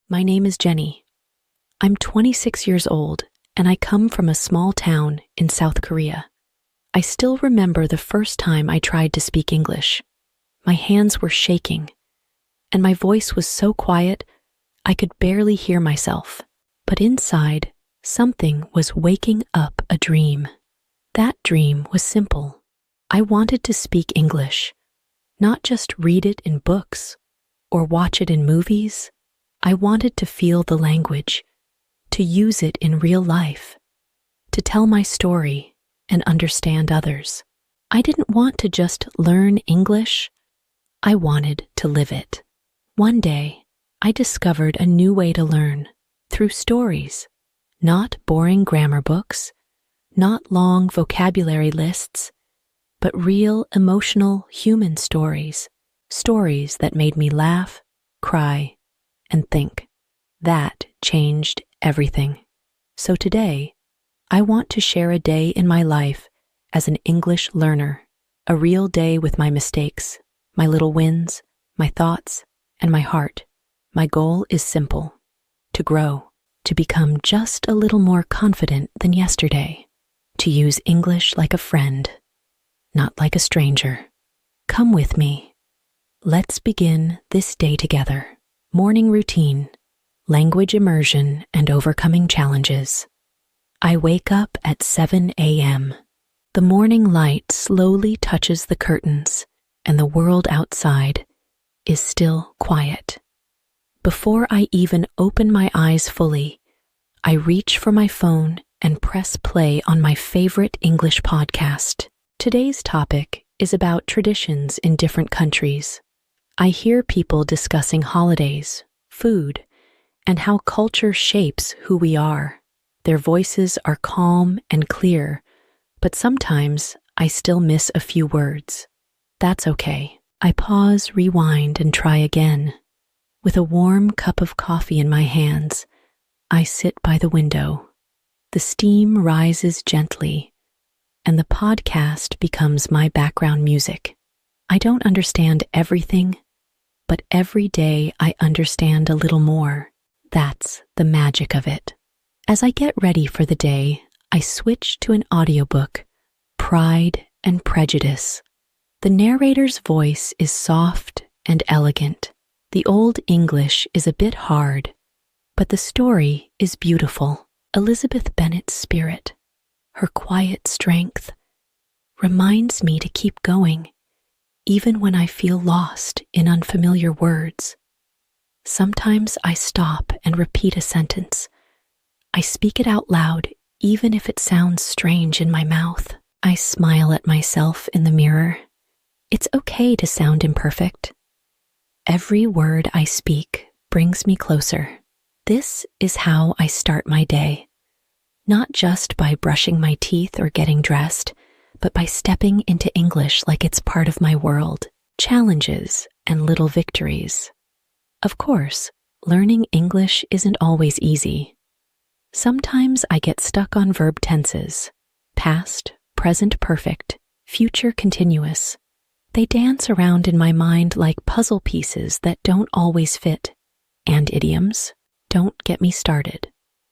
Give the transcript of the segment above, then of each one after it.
My name is Jenny. I'm 26 years old, and I come from a small town in South Korea. I still remember the first time I tried to speak English. My hands were shaking, and my voice was so quiet I could barely hear myself. But inside, something was waking up a dream. That dream was simple. I wanted to speak English, not just read it in books or watch it in movies. I wanted to feel the language, to use it in real life, to tell my story and understand others. I didn't want to just learn English. I wanted to live it. One day, I discovered a new way to learn, through stories, not boring grammar books, not long vocabulary lists, but real emotional human stories, stories that made me laugh, cry, and think. That changed everything. So today, I want to share a day in my life as an English learner, a real day with my mistakes, my little wins, my thoughts, and my heart. My goal is simple: to grow, to become just a little more confident than yesterday, to use English like a friend, not like a stranger. Come with me. Let's begin this day together. Morning routine, language immersion, and overcoming challenges. I wake up at 7 a.m. The morning light slowly touches the curtains, and the world outside is still quiet. Before I even open my eyes fully, I reach for my phone and press play on my favorite English podcast. Today's topic is about traditions in different countries. I hear people discussing holidays, food, and how culture shapes who we are. Their voices are calm and clear, but sometimes I still miss a few words. That's okay. I pause, rewind, and try again. With a warm cup of coffee in my hands, I sit by the window. The steam rises gently, and the podcast becomes my background music. I don't understand everything, but every day I understand a little more. That's the magic of it. As I get ready for the day, I switch to an audiobook, Pride and Prejudice. The narrator's voice is soft and elegant. The Old English is a bit hard, but the story is beautiful. Elizabeth Bennet's spirit, her quiet strength, reminds me to keep going, even when I feel lost in unfamiliar words. Sometimes I stop and repeat a sentence. I speak it out loud, even if it sounds strange in my mouth. I smile at myself in the mirror. It's okay to sound imperfect. Every word I speak brings me closer. This is how I start my day. Not just by brushing my teeth or getting dressed, but by stepping into English like it's part of my world. Challenges and little victories. Of course, learning English isn't always easy. Sometimes I get stuck on verb tenses: past, present perfect, future continuous. They dance around in my mind like puzzle pieces that don't always fit. And idioms? Don't get me started.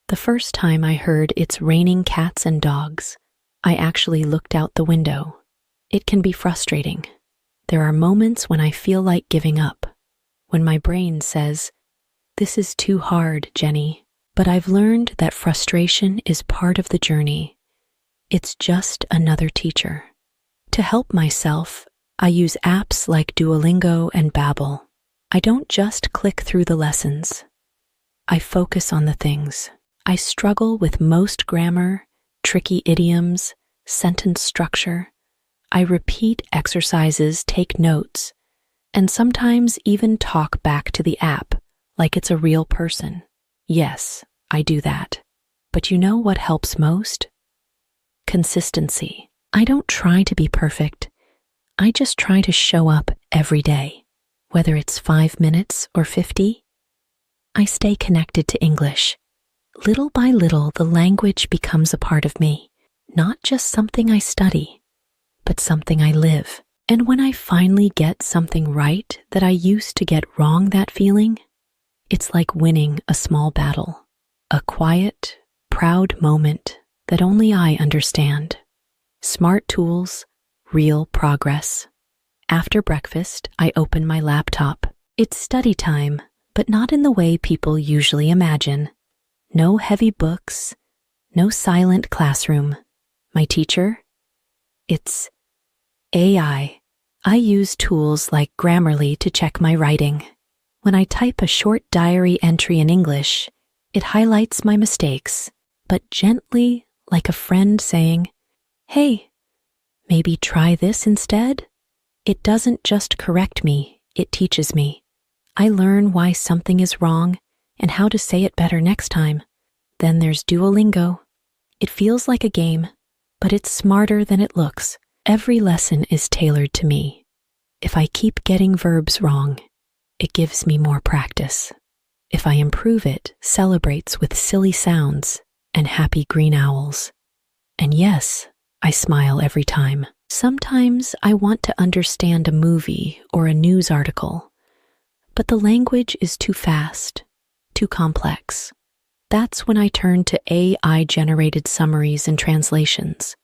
The first time I heard "it's raining cats and dogs," I actually looked out the window. It can be frustrating. There are moments when I feel like giving up, when my brain says, "This is too hard, Jenny." But I've learned that frustration is part of the journey. It's just another teacher. To help myself, I use apps like Duolingo and Babbel. I don't just click through the lessons. I focus on the things. I struggle with most grammar, tricky idioms, sentence structure. I repeat exercises, take notes, and sometimes even talk back to the app like it's a real person. Yes, I do that. But you know what helps most? Consistency. I don't try to be perfect. I just try to show up every day, whether it's 5 minutes or 50. I stay connected to English. Little by little, the language becomes a part of me, not just something I study, but something I live. And when I finally get something right that I used to get wrong, that feeling, It's like winning a small battle, a quiet, proud moment that only I understand. Smart tools, real progress. After breakfast, I open my laptop. It's study time, but not in the way people usually imagine. No heavy books, no silent classroom. My teacher? It's AI. I use tools like Grammarly to check my writing. When I type a short diary entry in English, it highlights my mistakes, but gently, like a friend saying, "Hey, maybe try this instead?" It doesn't just correct me, it teaches me. I learn why something is wrong and how to say it better next time. Then there's Duolingo. It feels like a game, but it's smarter than it looks. Every lesson is tailored to me. If I keep getting verbs wrong, it gives me more practice. If I improve it, celebrates with silly sounds and happy green owls. And yes, I smile every time. Sometimes I want to understand a movie or a news article, but the language is too fast, too complex. That's when I turn to AI-generated summaries and translations.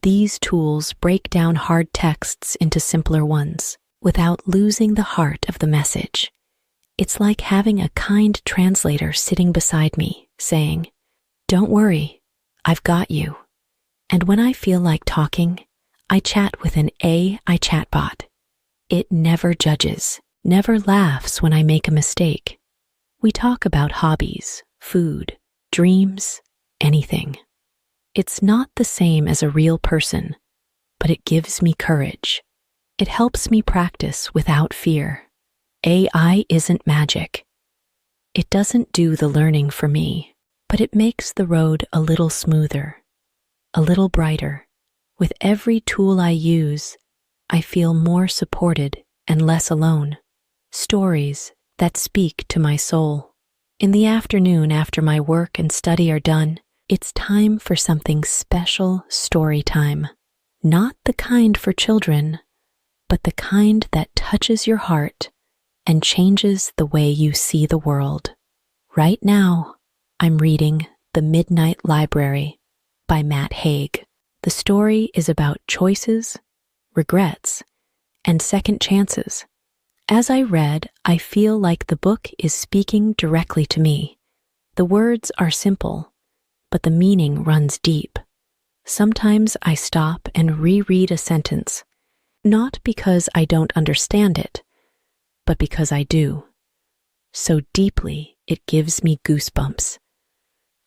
These tools break down hard texts into simpler ones without losing the heart of the message. It's like having a kind translator sitting beside me, saying, "Don't worry, I've got you." And when I feel like talking, I chat with an AI chatbot. It never judges, never laughs when I make a mistake. We talk about hobbies, food, dreams, anything. It's not the same as a real person, but it gives me courage. It helps me practice without fear. AI isn't magic. It doesn't do the learning for me, but it makes the road a little smoother, a little brighter. With every tool I use, I feel more supported and less alone. Stories that speak to my soul. In the afternoon after my work and study are done, it's time for something special story time. Not the kind for children, but the kind that touches your heart and changes the way you see the world. Right now, I'm reading The Midnight Library by Matt Haig. The story is about choices, regrets, and second chances. As I read, I feel like the book is speaking directly to me. The words are simple, but the meaning runs deep. Sometimes I stop and reread a sentence, not because I don't understand it, but because I do. So deeply, it gives me goosebumps.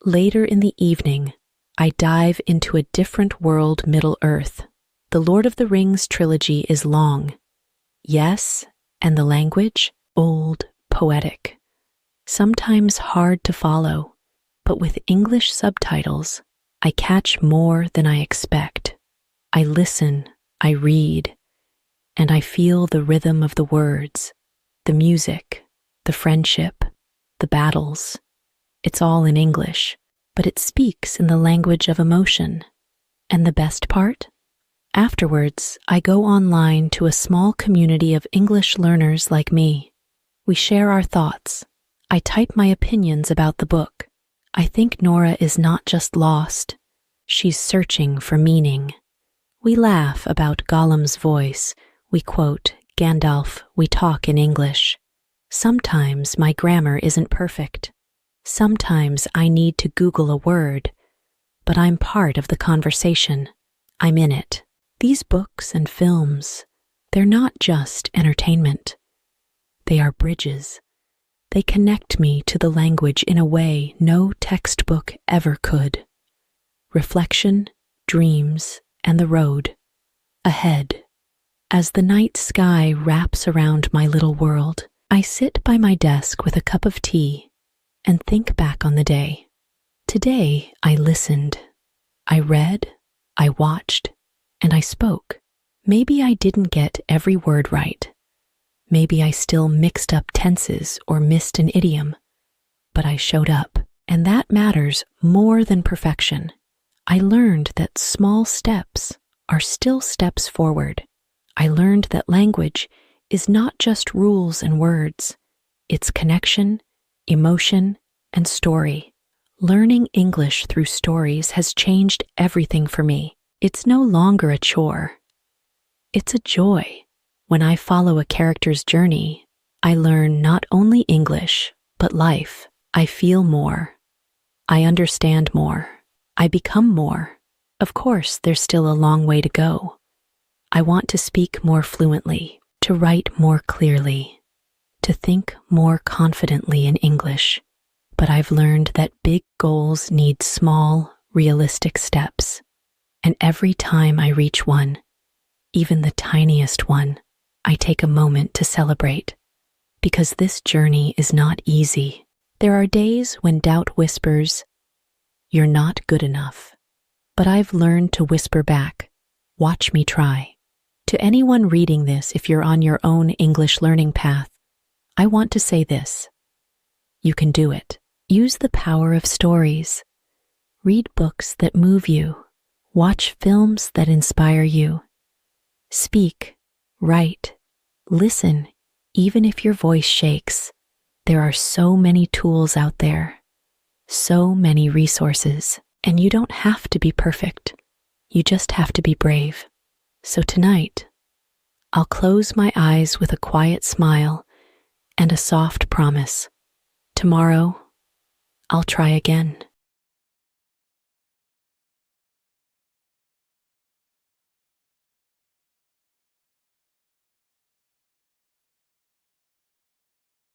Later in the evening, I dive into a different world, Middle-earth. The Lord of the Rings trilogy is long. Yes, and the language, old, poetic. Sometimes hard to follow, but with English subtitles, I catch more than I expect. I listen, I read, and I feel the rhythm of the words, the music, the friendship, the battles. It's all in English, but it speaks in the language of emotion. And the best part? Afterwards, I go online to a small community of English learners like me. We share our thoughts. I type my opinions about the book. I think Nora is not just lost. She's searching for meaning. We laugh about Gollum's voice. We quote Gandalf, we talk in English. Sometimes my grammar isn't perfect. Sometimes I need to Google a word, but I'm part of the conversation. I'm in it. These books and films, they're not just entertainment. They are bridges. They connect me to the language in a way no textbook ever could. Reflection, dreams, and the road. Ahead. As the night sky wraps around my little world, I sit by my desk with a cup of tea and think back on the day. Today, I listened. I read, I watched, and I spoke. Maybe I didn't get every word right. Maybe I still mixed up tenses or missed an idiom. But I showed up, and that matters more than perfection. I learned that small steps are still steps forward. I learned that language is not just rules and words. It's connection, emotion, and story. Learning English through stories has changed everything for me. It's no longer a chore. It's a joy. When I follow a character's journey, I learn not only English, but life. I feel more. I understand more. I become more. Of course, there's still a long way to go. I want to speak more fluently, to write more clearly, to think more confidently in English. But I've learned that big goals need small, realistic steps. And every time I reach one, even the tiniest one, I take a moment to celebrate. Because this journey is not easy. There are days when doubt whispers, "You're not good enough." But I've learned to whisper back, "Watch me try." To anyone reading this, if you're on your own English learning path, I want to say this: you can do it. Use the power of stories. Read books that move you. Watch films that inspire you. Speak, write, listen, even if your voice shakes. There are so many tools out there, so many resources, and you don't have to be perfect. You just have to be brave. So tonight, I'll close my eyes with a quiet smile and a soft promise. Tomorrow, I'll try again.